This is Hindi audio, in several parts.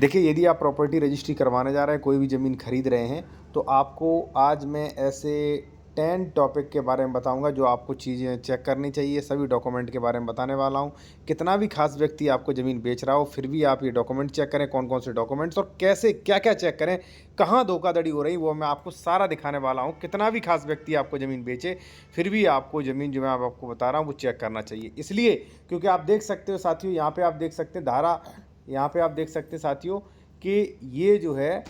देखिए, यदि आप प्रॉपर्टी रजिस्ट्री करवाने जा रहे हैं, कोई भी ज़मीन खरीद रहे हैं, तो आपको आज मैं ऐसे 10 टॉपिक के बारे में बताऊंगा जो आपको चीज़ें चेक करनी चाहिए। सभी डॉक्यूमेंट के बारे में बताने वाला हूं। कितना भी खास व्यक्ति आपको ज़मीन बेच रहा हो, फिर भी आप ये डॉक्यूमेंट चेक करें, कौन कौन से डॉक्यूमेंट्स और कैसे क्या क्या चेक करें, कहाँ धोखाधड़ी हो रही वो मैं आपको सारा दिखाने वाला हूँ। कितना भी खास व्यक्ति आपको ज़मीन बेचे, फिर भी आपको ज़मीन जो मैं आपको बता रहा हूँ वो चेक करना चाहिए। इसलिए क्योंकि आप देख सकते हो साथियों, यहाँ पर आप देख सकते हैं धारा, यहाँ पे आप देख सकते हैं साथियों कि ये जो है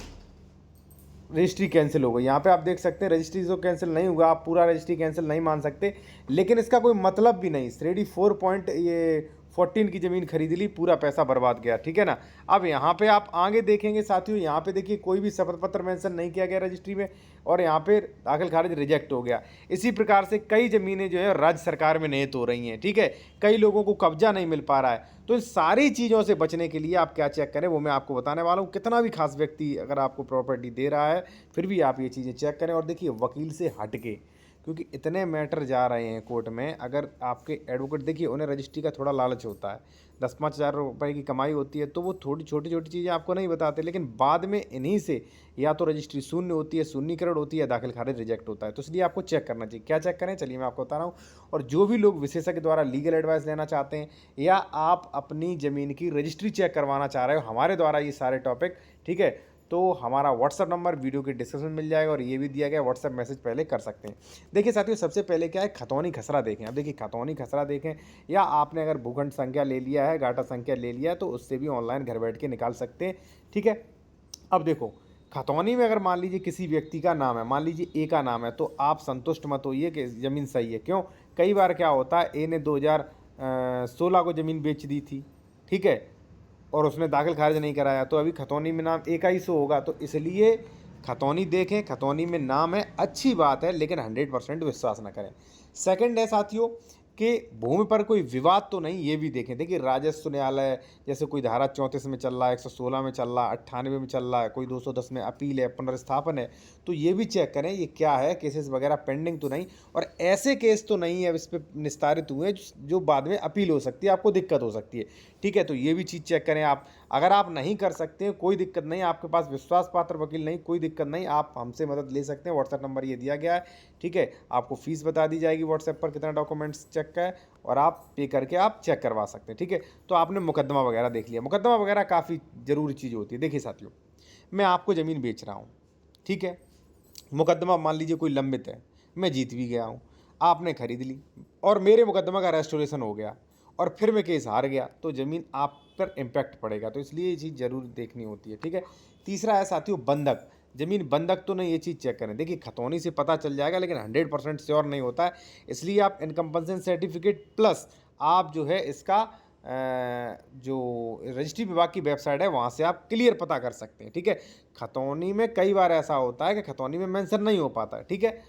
रजिस्ट्री कैंसिल हो गई। यहाँ पे आप देख सकते हैं रजिस्ट्री जो कैंसिल नहीं हुआ, आप पूरा रजिस्ट्री कैंसिल नहीं मान सकते, लेकिन इसका कोई मतलब भी नहीं। श्रेणी 4 पॉइंट ये 14 की ज़मीन खरीद ली, पूरा पैसा बर्बाद गया, ठीक है ना। अब यहाँ पे आप आगे देखेंगे साथियों, यहाँ पे देखिए कोई भी शपथ पत्र मेंशन नहीं किया गया रजिस्ट्री में, और यहाँ पे दाखिल खारिज रिजेक्ट हो गया। इसी प्रकार से कई ज़मीनें जो है राज्य सरकार में निहित हो रही हैं, ठीक है। कई लोगों को कब्जा नहीं मिल पा रहा है। तो इन सारी चीज़ों से बचने के लिए आप क्या चेक करें वो मैं आपको बताने वाला हूँ। कितना भी खास व्यक्ति अगर आपको प्रॉपर्टी दे रहा है, फिर भी आप ये चीज़ें चेक करें। और देखिए वकील से हट के, क्योंकि इतने मैटर जा रहे हैं कोर्ट में, अगर आपके एडवोकेट, देखिए उन्हें रजिस्ट्री का थोड़ा लालच होता है, 10-5 हज़ार रुपये की कमाई होती है, तो वो थोड़ी छोटी छोटी चीज़ें आपको नहीं बताते, लेकिन बाद में इन्हीं से या तो रजिस्ट्री शून्य होती है, शून्यकरण होती है, दाखिल खारिज रिजेक्ट होता है। तो इसलिए आपको चेक करना चाहिए। क्या चेक करें, चलिए मैं आपको बता रहा हूँ। और जो भी लोग विशेषज्ञ द्वारा लीगल एडवाइस लेना चाहते हैं, या आप अपनी ज़मीन की रजिस्ट्री चेक करवाना चाह रहे हो हमारे द्वारा, ये सारे टॉपिक, ठीक है, तो हमारा व्हाट्सअप नंबर वीडियो के डिस्क्रिप्शन में मिल जाएगा, और ये भी दिया गया, व्हाट्सअप मैसेज पहले कर सकते हैं। देखिए साथियों, सबसे पहले क्या है, खतौनी खसरा देखें। अब देखिए खतौनी खसरा देखें, या आपने अगर भूखंड संख्या ले लिया है, गाटा संख्या ले लिया है, तो उससे भी ऑनलाइन घर बैठ के निकाल सकते हैं, ठीक है। अब देखो खतौनी में अगर मान लीजिए किसी व्यक्ति का नाम है, मान लीजिए ए का नाम है, तो आप संतुष्ट मत होइए कि ज़मीन सही है। क्यों? कई बार क्या होता है, ए ने 2016 को ज़मीन बेच दी थी, ठीक है, और उसने दाखिल खारिज नहीं कराया, तो अभी खतौनी में नाम ए का ही शो होगा। तो इसलिए खतौनी देखें, खतौनी में नाम है, अच्छी बात है, लेकिन 100% विश्वास ना करें। सेकंड है साथियों कि भूमि पर कोई विवाद तो नहीं, ये भी देखें। देखिए राजस्व न्यायालय, जैसे कोई धारा 34 में चल रहा है, 116 में चल रहा है, 98 में चल रहा है, कोई 210 में अपील है, पुनर्स्थापन है, तो ये भी चेक करें ये क्या है, केसेस वगैरह पेंडिंग तो नहीं, और ऐसे केस तो नहीं है इस पर निस्तारित हुए जो बाद में अपील हो सकती है, आपको दिक्कत हो सकती है, ठीक है। तो ये भी चीज़ चेक करें आप। अगर आप नहीं कर सकते हैं, कोई दिक्कत नहीं, आपके पास विश्वास पात्र वकील नहीं, कोई दिक्कत नहीं, आप हमसे मदद ले सकते हैं। व्हाट्सएप नंबर ये दिया गया है, ठीक है। आपको फीस बता दी जाएगी व्हाट्सएप पर, कितना डॉक्यूमेंट्स चेक का है, और आप पे करके आप चेक करवा सकते हैं, ठीक है। तो आपने मुकदमा वगैरह देख लिया। मुकदमा वगैरह काफ़ी ज़रूरी चीज़ होती है। देखिए साथियों, मैं आपको ज़मीन बेच रहा हूँ, ठीक है, मुकदमा मान लीजिए कोई लंबित है, मैं जीत भी गया हूँ, आपने खरीद ली, और मेरे मुकदमा का रेस्टोरेशन हो गया, और फिर मैं केस हार गया, तो ज़मीन आप पर इम्पैक्ट पड़ेगा। तो इसलिए ये चीज़ ज़रूर देखनी होती है, ठीक है। तीसरा है साथियों बंधक। ज़मीन बंधक तो नहीं, ये चीज़ चेक करें। देखिए खतौनी से पता चल जाएगा, लेकिन 100% श्योर नहीं होता है। इसलिए आप इनकम्पेंसेशन सर्टिफिकेट प्लस आप जो है इसका जो रजिस्ट्री विभाग की वेबसाइट है वहाँ से आप क्लियर पता कर सकते हैं, ठीक है। खतौनी में कई बार ऐसा होता है कि खतौनी में मेंशन नहीं हो पाता है, ठीक है।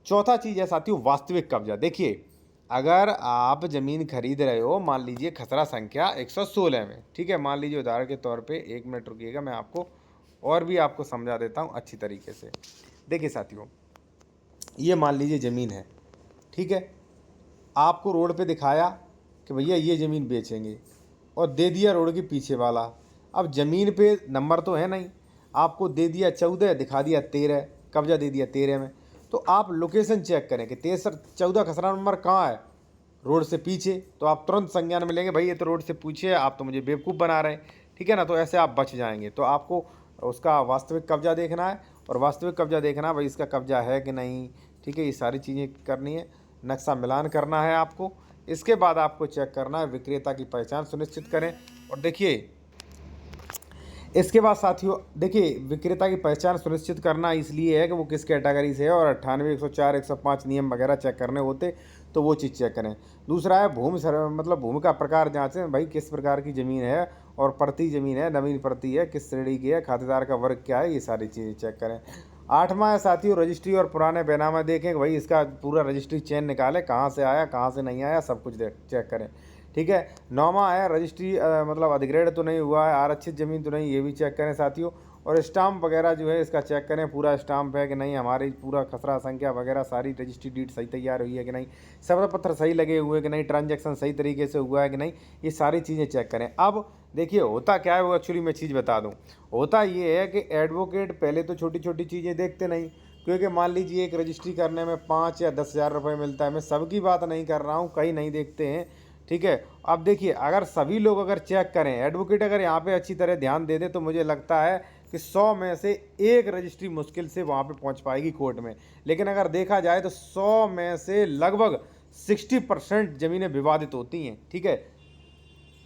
चौथा चीज़ है साथियों वास्तविक कब्जा। देखिए अगर आप ज़मीन खरीद रहे हो, मान लीजिए खसरा संख्या 116 में, ठीक है, मान लीजिए उदाहरण के तौर पे, 1 मिनट रुकिएगा, मैं आपको और भी आपको समझा देता हूँ अच्छी तरीके से। देखिए साथियों, ये मान लीजिए ज़मीन है, ठीक है, आपको रोड पे दिखाया कि भैया ये ज़मीन बेचेंगे, और दे दिया रोड के पीछे वाला। अब ज़मीन पे नंबर तो है नहीं, आपको दे दिया 14, दिखा दिया 13, कब्जा दे दिया 13 में। तो आप लोकेशन चेक करें कि 14 खसरा नंबर कहाँ है, रोड से पीछे, तो आप तुरंत संज्ञान में लेंगे, भाई ये तो रोड से पीछे है, आप तो मुझे बेवकूफ़ बना रहे हैं, ठीक है ना। तो ऐसे आप बच जाएंगे। तो आपको उसका वास्तविक कब्जा देखना है, और वास्तविक कब्जा देखना है भाई इसका कब्जा है कि नहीं, ठीक है, ये सारी चीज़ें करनी है। नक्शा मिलान करना है आपको। इसके बाद आपको चेक करना है, विक्रेता की पहचान सुनिश्चित करें। और देखिए इसके बाद साथियों, देखिए विक्रेता की पहचान सुनिश्चित करना इसलिए है कि वो किस कैटेगरी से है, और 98, 104, 105 नियम वगैरह चेक करने होते, तो वो चीज़ चेक करें। दूसरा है भूमि मतलब भूमि का प्रकार जांचें, भाई किस प्रकार की ज़मीन है, और प्रति ज़मीन है, नवीन प्रति है, किस श्रेणी की है, खातेदार का वर्ग क्या है, ये सारी चीज़ें चेक करें। 8वां है साथियों रजिस्ट्री और पुराने बैनामा देखें कि भाई इसका पूरा रजिस्ट्री चेन निकालें, कहाँ से आया कहाँ से नहीं आया, सब कुछ चेक करें, ठीक है। 9वां है रजिस्ट्री मतलब अधिग्रहण तो नहीं हुआ है, आरक्षित ज़मीन तो नहीं, ये भी चेक करें साथियों। और स्टाम्प वगैरह जो है इसका चेक करें, पूरा स्टाम्प है कि नहीं, हमारी पूरा खसरा संख्या वगैरह सारी रजिस्ट्री डीड सही तैयार हुई है कि नहीं, शपथ पत्र सही लगे हुए कि नहीं, ट्रांजैक्शन सही तरीके से हुआ है कि नहीं, ये सारी चीज़ें चेक करें। अब देखिए होता क्या है, वो एक्चुअली मैं चीज़ बता दूँ, होता ये है कि एडवोकेट पहले तो छोटी छोटी चीज़ें देखते नहीं, क्योंकि मान लीजिए एक रजिस्ट्री करने में 5 या 10 हज़ार रुपये मिलता है। मैं सबकी बात नहीं कर रहा हूँ, कई नहीं देखते हैं, ठीक है। अब देखिए अगर सभी लोग अगर चेक करें, एडवोकेट अगर यहाँ पे अच्छी तरह ध्यान दे दे, तो मुझे लगता है कि 100 में से एक रजिस्ट्री मुश्किल से वहाँ पे पहुँच पाएगी कोर्ट में। लेकिन अगर देखा जाए तो 100 में से लगभग 60% ज़मीनें विवादित होती हैं, ठीक है।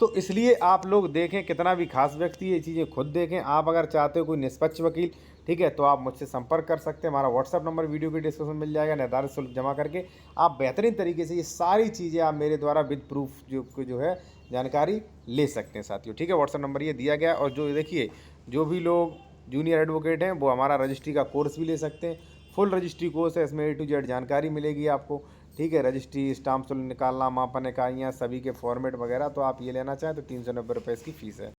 तो इसलिए आप लोग देखें, कितना भी खास व्यक्ति ये चीज़ें खुद देखें। आप अगर चाहते हो कोई निष्पक्ष वकील, ठीक है, तो आप मुझसे संपर्क कर सकते हैं। हमारा व्हाट्सअप नंबर वीडियो के डिस्क्रिप्शन में मिल जाएगा। निर्धारित शुल्क जमा करके आप बेहतरीन तरीके से ये सारी चीज़ें आप मेरे द्वारा विद प्रूफ जो है जानकारी ले सकते हैं साथियों, ठीक है। व्हाट्सअप नंबर ये दिया गया है। और जो देखिए, जो भी लोग जूनियर एडवोकेट हैं वो हमारा रजिस्ट्री का कोर्स भी ले सकते हैं। फुल रजिस्ट्री कोर्स है, इसमें A to Z जानकारी मिलेगी आपको, ठीक है। रजिस्ट्री, स्टाम्प शुल्क निकालना, मापन इकाइयाँ, सभी के फॉर्मेट वगैरह, तो आप ये लेना चाहें तो 390 रुपये इसकी फ़ीस है।